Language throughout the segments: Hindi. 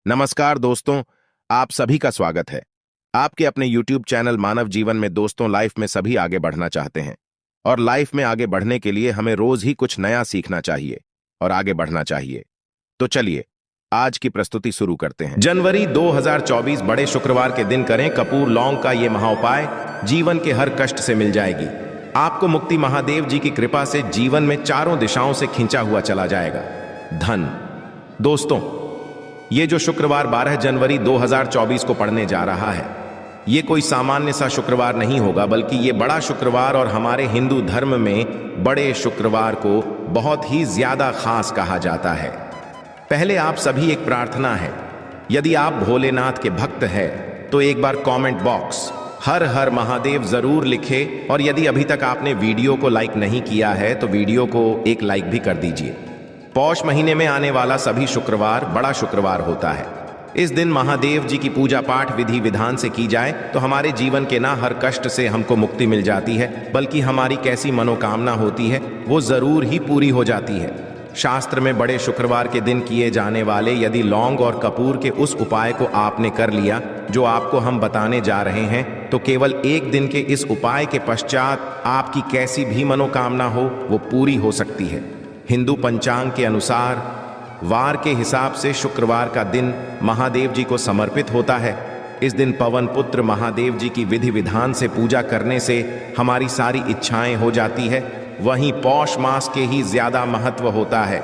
नमस्कार दोस्तों, आप सभी का स्वागत है आपके अपने YouTube चैनल मानव जीवन में। दोस्तों, लाइफ में सभी आगे बढ़ना चाहते हैं और लाइफ में आगे बढ़ने के लिए हमें रोज ही कुछ नया सीखना चाहिए और आगे बढ़ना चाहिए। तो चलिए आज की प्रस्तुति शुरू करते हैं। जनवरी 2024 बड़े शुक्रवार के दिन करें कपूर लौंग का ये महाउपाय, जीवन के हर कष्ट से मिल जाएगी आपको मुक्ति। महादेव जी की कृपा से जीवन में चारों दिशाओं से खींचा हुआ चला जाएगा धन। दोस्तों, ये जो शुक्रवार 12 जनवरी 2024 को पड़ने जा रहा है, ये कोई सामान्य सा शुक्रवार नहीं होगा, बल्कि ये बड़ा शुक्रवार और हमारे हिंदू धर्म में बड़े शुक्रवार को बहुत ही ज्यादा खास कहा जाता है। पहले आप सभी एक प्रार्थना है, यदि आप भोलेनाथ के भक्त हैं तो एक बार कमेंट बॉक्स हर हर महादेव जरूर लिखें, और यदि अभी तक आपने वीडियो को लाइक नहीं किया है तो वीडियो को एक लाइक भी कर दीजिए। पौष महीने में आने वाला सभी शुक्रवार बड़ा शुक्रवार होता है। इस दिन महादेव जी की पूजा पाठ विधि विधान से की जाए तो हमारे जीवन के ना हर कष्ट से हमको मुक्ति मिल जाती है, बल्कि हमारी कैसी मनोकामना होती है वो जरूर ही पूरी हो जाती है। शास्त्र में बड़े शुक्रवार के दिन किए जाने वाले यदि लौंग और कपूर के उस उपाय को आपने कर लिया जो आपको हम बताने जा रहे हैं, तो केवल एक दिन के इस उपाय के पश्चात आपकी कैसी भी मनोकामना हो वो पूरी हो सकती है। हिंदू पंचांग के अनुसार वार के हिसाब से शुक्रवार का दिन महादेव जी को समर्पित होता है। इस दिन पवन पुत्र महादेव जी की विधि विधान से पूजा करने से हमारी सारी इच्छाएं हो जाती है। वहीं पौष मास के ही ज्यादा महत्व होता है।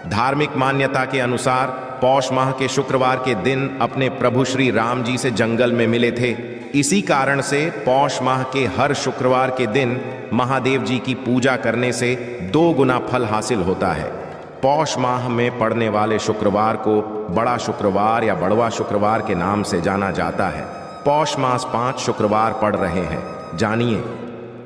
धार्मिक मान्यता के अनुसार पौष माह के शुक्रवार के दिन अपने प्रभु श्री राम जी से जंगल में मिले थे। इसी कारण से पौष माह के हर शुक्रवार के दिन महादेव जी की पूजा करने से 2 गुना फल हासिल होता है। पौष माह में पड़ने वाले शुक्रवार को बड़ा शुक्रवार या बड़वा शुक्रवार के नाम से जाना जाता है। पौष मास 5 शुक्रवार पड़ रहे हैं। जानिए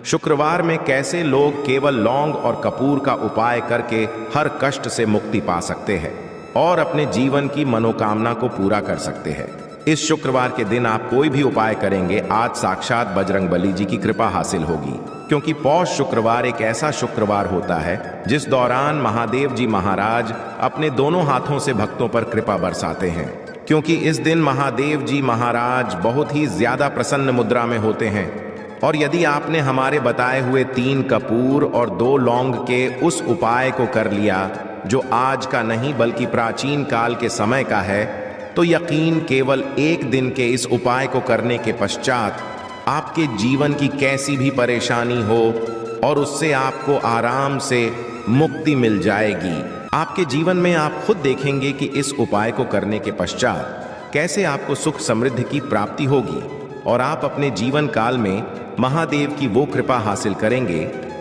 शुक्रवार में कैसे लोग केवल लौंग और कपूर का उपाय करके हर कष्ट से मुक्ति पा सकते हैं और अपने जीवन की मनोकामना को पूरा कर सकते हैं। इस शुक्रवार के दिन आप कोई भी उपाय करेंगे, आज साक्षात बजरंगबली जी की कृपा हासिल होगी, क्योंकि पौष शुक्रवार एक ऐसा शुक्रवार होता है जिस दौरान महादेव जी महाराज अपने दोनों हाथों से भक्तों पर कृपा बरसाते हैं। क्योंकि इस दिन महादेव जी महाराज बहुत ही ज्यादा प्रसन्न मुद्रा में होते हैं, और यदि आपने हमारे बताए हुए 3 कपूर और 2 लौंग के उस उपाय को कर लिया जो आज का नहीं बल्कि प्राचीन काल के समय का है, तो यकीन केवल एक दिन के इस उपाय को करने के पश्चात आपके जीवन की कैसी भी परेशानी हो और उससे आपको आराम से मुक्ति मिल जाएगी। आपके जीवन में आप खुद देखेंगे कि इस उपाय को करने के पश्चात कैसे आपको सुख समृद्धि की प्राप्ति होगी, और आप अपने जीवन काल में महादेव की वो कृपा हासिल करेंगे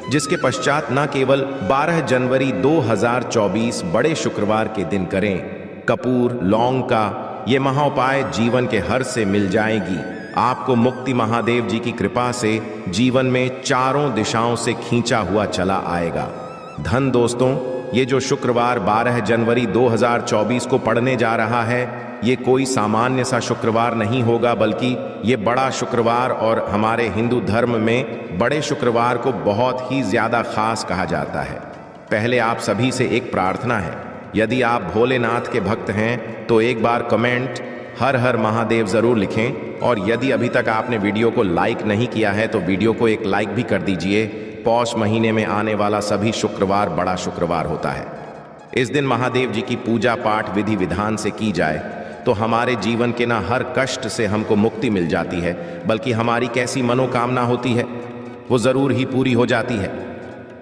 जिसके पश्चात न केवल 12 जनवरी 2024 बड़े शुक्रवार के दिन करें कपूर लौंग का ये महाउपाय, जीवन के हर से मिल जाएगी आपको मुक्ति। महादेव जी की कृपा से जीवन में चारों दिशाओं से खींचा हुआ चला आएगा धन। दोस्तों, ये जो शुक्रवार 12 जनवरी 2024 को पड़ने जा रहा है, ये कोई सामान्य सा शुक्रवार नहीं होगा, बल्कि ये बड़ा शुक्रवार और हमारे हिंदू धर्म में बड़े शुक्रवार को बहुत ही ज्यादा खास कहा जाता है। पहले आप सभी से एक प्रार्थना है, यदि आप भोलेनाथ के भक्त हैं तो एक बार कमेंट हर हर महादेव जरूर लिखें, और यदि अभी तक आपने वीडियो को लाइक नहीं किया है तो वीडियो को एक लाइक भी कर दीजिए। पौष महीने में आने वाला सभी शुक्रवार बड़ा शुक्रवार होता है। इस दिन महादेव जी की पूजा पाठ विधि विधान से की जाए तो हमारे जीवन के ना हर कष्ट से हमको मुक्ति मिल जाती है, बल्कि हमारी कैसी मनोकामना होती है वो जरूर ही पूरी हो जाती है।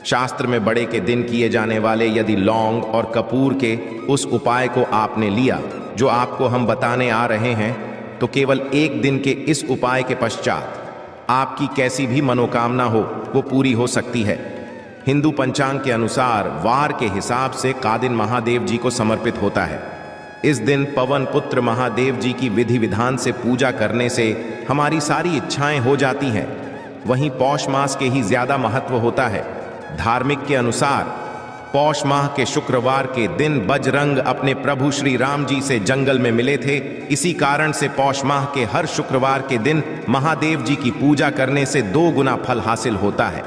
शास्त्र में बड़े के दिन किए जाने वाले यदि लौंग और कपूर के उस उपाय को आपने लिया जो आपको हम बताने आ रहे हैं, तो केवल एक दिन के इस उपाय के पश्चात आपकी कैसी भी मनोकामना हो वो पूरी हो सकती है। हिंदू पंचांग के अनुसार वार के हिसाब से का दिन महादेव जी को समर्पित होता है। इस दिन पवन पुत्र महादेव जी की विधि विधान से पूजा करने से हमारी सारी इच्छाएं हो जाती हैं। वहीं पौष मास के ही ज्यादा महत्व होता है। धार्मिक के अनुसार पौष माह के शुक्रवार के दिन बजरंग अपने प्रभु श्री राम जी से जंगल में मिले थे। इसी कारण से पौष माह के हर शुक्रवार के दिन महादेव जी की पूजा करने से 2 गुना फल हासिल होता है।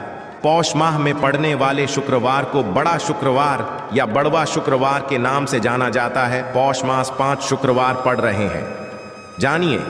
पौष माह में पड़ने वाले शुक्रवार को बड़ा शुक्रवार या बड़वा शुक्रवार के नाम से जाना जाता है। पौष मास 5 शुक्रवार पड़ रहे हैं। जानिए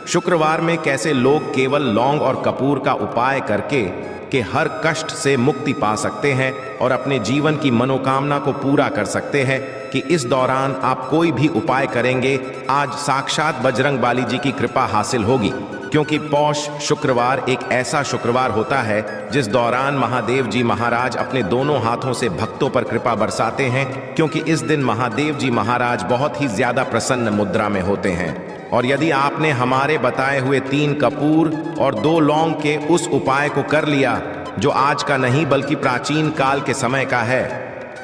शुक्रवार में कैसे लोग केवल लौंग और कपूर का उपाय करके हर कष्ट से मुक्ति पा सकते हैं और अपने जीवन की मनोकामना को पूरा कर सकते हैं। कि इस दौरान आप कोई भी उपाय करेंगे, आज साक्षात बजरंगबली जी की कृपा हासिल होगी। क्योंकि पौष शुक्रवार एक ऐसा शुक्रवार होता है जिस दौरान महादेव जी महाराज अपने दोनों हाथों से भक्तों पर कृपा बरसाते हैं। क्योंकि इस दिन महादेव जी महाराज बहुत ही ज्यादा प्रसन्न मुद्रा में होते हैं। और यदि आपने हमारे बताए हुए 3 कपूर और 2 लौंग के उस उपाय को कर लिया, जो आज का नहीं बल्कि प्राचीन काल के समय का है,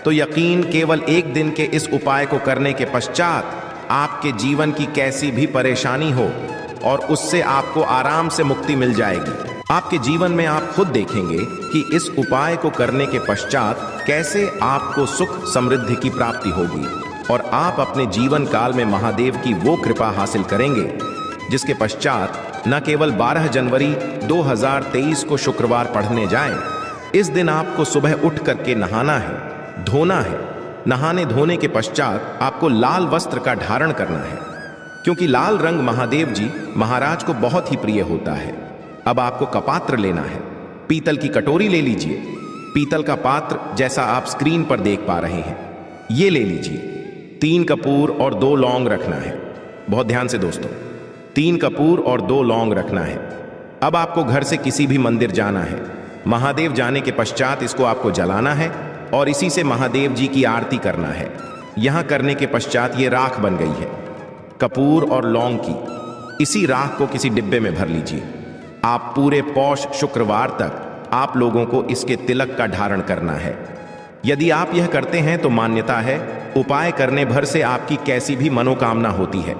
तो यकीन केवल 1 दिन के इस उपाय को करने के पश्चात आपके जीवन की कैसी भी परेशानी हो और उससे आपको आराम से मुक्ति मिल जाएगी। आपके जीवन में आप खुद देखेंगे कि इस उपाय को करने के पश्चात कैसे आपको सुख समृद्धि की प्राप्ति होगी और आप अपने जीवन काल में महादेव की वो कृपा हासिल करेंगे जिसके पश्चात न केवल 12 जनवरी 2023 को शुक्रवार पढ़ने जाएं। इस दिन आपको सुबह उठ करके नहाना है, धोना है। नहाने धोने के पश्चात आपको लाल वस्त्र का धारण करना है, क्योंकि लाल रंग महादेव जी महाराज को बहुत ही प्रिय होता है। अब आपको कपात्र लेना है। पीतल की कटोरी ले लीजिए। पीतल का पात्र जैसा आप स्क्रीन पर देख पा रहे हैं, ये ले लीजिए। 3 कपूर और 2 लौंग रखना है। बहुत ध्यान से दोस्तों, 3 कपूर और 2 लौंग रखना है। अब आपको घर से किसी भी मंदिर जाना है। महादेव जाने के पश्चात इसको आपको जलाना है और इसी से महादेव जी की आरती करना है। यहां करने के पश्चात ये राख बन गई है कपूर और लौंग की। इसी राख को किसी डिब्बे में भर लीजिए। आप पूरे पौष शुक्रवार तक आप लोगों को इसके तिलक का धारण करना है। यदि आप यह करते हैं तो मान्यता है उपाय करने भर से आपकी कैसी भी मनोकामना होती है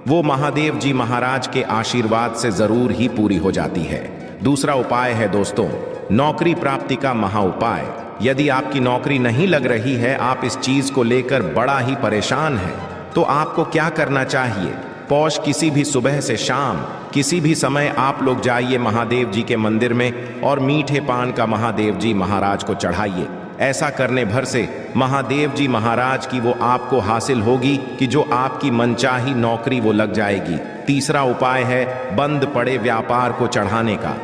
वो महादेव जी महाराज के आशीर्वाद से जरूर ही पूरी हो जाती है। दूसरा उपाय है दोस्तों, नौकरी प्राप्ति का महा उपाय। यदि आपकी नौकरी नहीं लग रही है, आप इस चीज को लेकर बड़ा ही परेशान हैं, तो आपको क्या करना चाहिए? पौष किसी भी सुबह से शाम किसी भी समय आप लोग जाइए महादेव जी के मंदिर में और मीठे पान का महादेव जी महाराज को चढ़ाइए। ऐसा करने भर से महादेव जी महाराज की वो आपको हासिल होगी कि जो आपकी मनचाही नौकरी वो लग जाएगी। तीसरा उपाय है बंद पड़े व्यापार को चढ़ाने का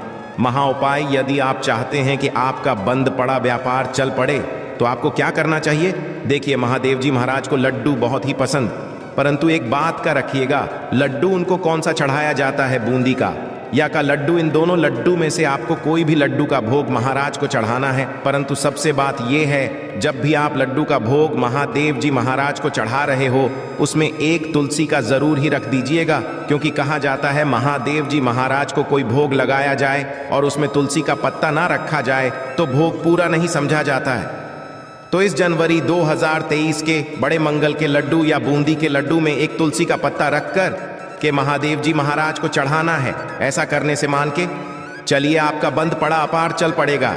महा उपाय। यदि आप चाहते हैं कि आपका बंद पड़ा व्यापार चल पड़े तो आपको क्या करना चाहिए? देखिए, महादेव जी महाराज को लड्डू बहुत ही पसंद, परंतु एक बात का रखिएगा, लड्डू उनको कौन सा चढ़ाया जाता है, बूंदी का या का लड्डू? इन दोनों लड्डू में से आपको कोई भी लड्डू का भोग महाराज को चढ़ाना है। परंतु सबसे बात यह है, जब भी आप लड्डू का भोग महादेव जी महाराज को चढ़ा रहे हो, उसमें एक तुलसी का जरूर ही रख दीजिएगा, क्योंकि कहा जाता है महादेव जी महाराज को कोई भोग लगाया जाए और उसमें तुलसी का पत्ता ना रखा जाए तो भोग पूरा नहीं समझा जाता है। तो इस जनवरी 2023 के बड़े मंगल के लड्डू या बूंदी के लड्डू में एक तुलसी का पत्ता रखकर के महादेव जी महाराज को चढ़ाना है। ऐसा करने से मान के चलिए आपका बंद पड़ा अपार चल पड़ेगा।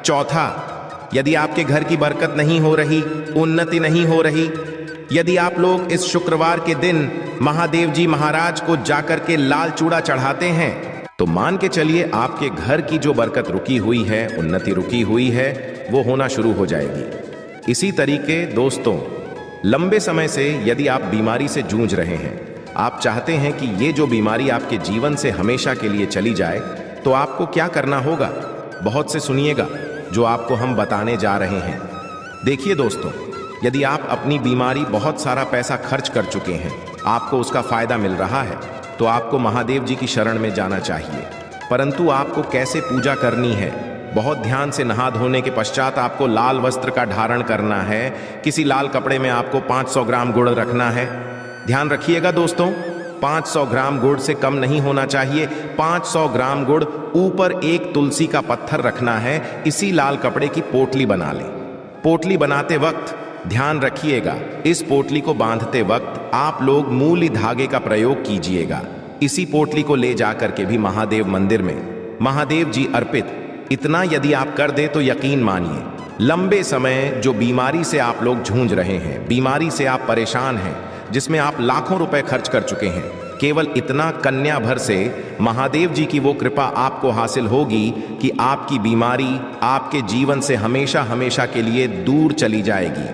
चौथा, यदि आपके घर की बरकत नहीं हो रही, उन्नति नहीं हो रही, यदि आप लोग इस शुक्रवार के दिन महादेव जी महाराज को जाकर के लाल चूड़ा चढ़ाते हैं, तो मान के चलिए आपके घर की जो बरकत रुकी हुई है, उन्नति रुकी हुई है, वो होना शुरू हो जाएगी। इसी तरीके दोस्तों, लंबे समय से यदि आप बीमारी से जूझ रहे हैं, आप चाहते हैं कि ये जो बीमारी आपके जीवन से हमेशा के लिए चली जाए, तो आपको क्या करना होगा? बहुत से सुनिएगा जो आपको हम बताने जा रहे हैं। देखिए दोस्तों, यदि आप अपनी बीमारी बहुत सारा पैसा खर्च कर चुके हैं, आपको उसका फायदा मिल रहा है, तो आपको महादेव जी की शरण में जाना चाहिए। परंतु आपको कैसे पूजा करनी है? बहुत ध्यान से नहा धोने के पश्चात आपको लाल वस्त्र का धारण करना है। किसी लाल कपड़े में आपको 500 ग्राम गुड़ रखना है। ध्यान रखिएगा दोस्तों, 500 ग्राम गुड़ से कम नहीं होना चाहिए। 500 ग्राम गुड़, ऊपर एक तुलसी का पत्थर रखना है। इसी लाल कपड़े की पोटली बना लें। पोटली बनाते वक्त ध्यान रखिएगा, इस पोटली को बांधते वक्त आप लोग मूली धागे का प्रयोग कीजिएगा। इसी पोटली को ले जाकर के भी महादेव मंदिर में महादेव जी अर्पित, इतना यदि आप कर दे तो यकीन मानिए, लंबे समय जो बीमारी से आप लोग जूझ रहे हैं, बीमारी से आप परेशान हैं, जिसमें आप लाखों रुपए खर्च कर चुके हैं, केवल इतना कन्या भर से महादेव जी की वो कृपा आपको हासिल होगी कि आपकी बीमारी आपके जीवन से हमेशा हमेशा के लिए दूर चली जाएगी।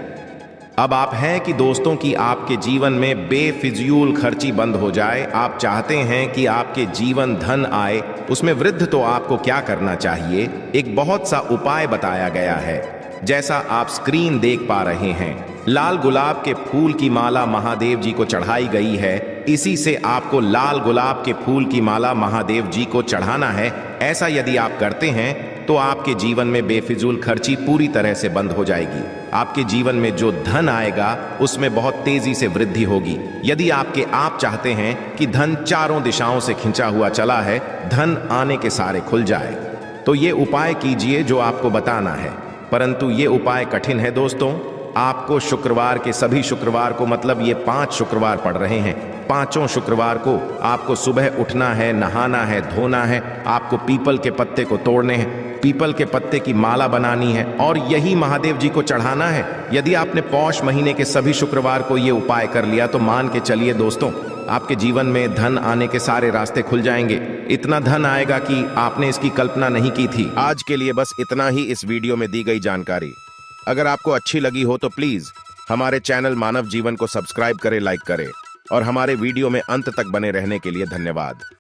अब आप हैं कि दोस्तों की आपके जीवन में बेफिजूल खर्ची बंद हो जाए। आप चाहते हैं कि आपके जीवन धन आए, उसमें वृद्धि। तो आपको क्या करना चाहिए, एक बहुत सा उपाय बताया गया है। जैसा आप स्क्रीन देख पा रहे हैं, लाल गुलाब के फूल की माला महादेव जी को चढ़ाई गई है। इसी से आपको लाल गुलाब के फूल की माला महादेव जी को चढ़ाना है। ऐसा यदि आप करते हैं तो आपके जीवन में बेफिजूल खर्ची पूरी तरह से बंद हो जाएगी। आपके जीवन में जो धन आएगा उसमें बहुत तेजी से वृद्धि होगी। यदि आप चाहते हैं कि धन चारों दिशाओं से खिंचा हुआ चला है, धन आने के सारे खुल जाए, तो ये उपाय कीजिए जो आपको बताना है। परंतु ये उपाय कठिन है दोस्तों। आपको शुक्रवार के सभी शुक्रवार को, मतलब ये 5 शुक्रवार पड़ रहे हैं, 5 शुक्रवार को आपको सुबह उठना है, नहाना है, धोना है। आपको पीपल के पत्ते को तोड़ने हैं, पीपल के पत्ते की माला बनानी है और यही महादेव जी को चढ़ाना है। यदि आपने पौष महीने के सभी शुक्रवार को ये उपाय कर लिया तो मान के चलिए दोस्तों, आपके जीवन में धन आने के सारे रास्ते खुल जाएंगे। इतना धन आएगा कि आपने इसकी कल्पना नहीं की थी। आज के लिए बस इतना ही इस वीडियो में दी गई जानकारी। अगर आपको अच्छी लगी हो तो प्लीज हमारे चैनल मानव जीवन को सब्सक्राइब करें, लाइक करें और हमारे वीडियो में अंत तक बने रहने के लिए धन्यवाद।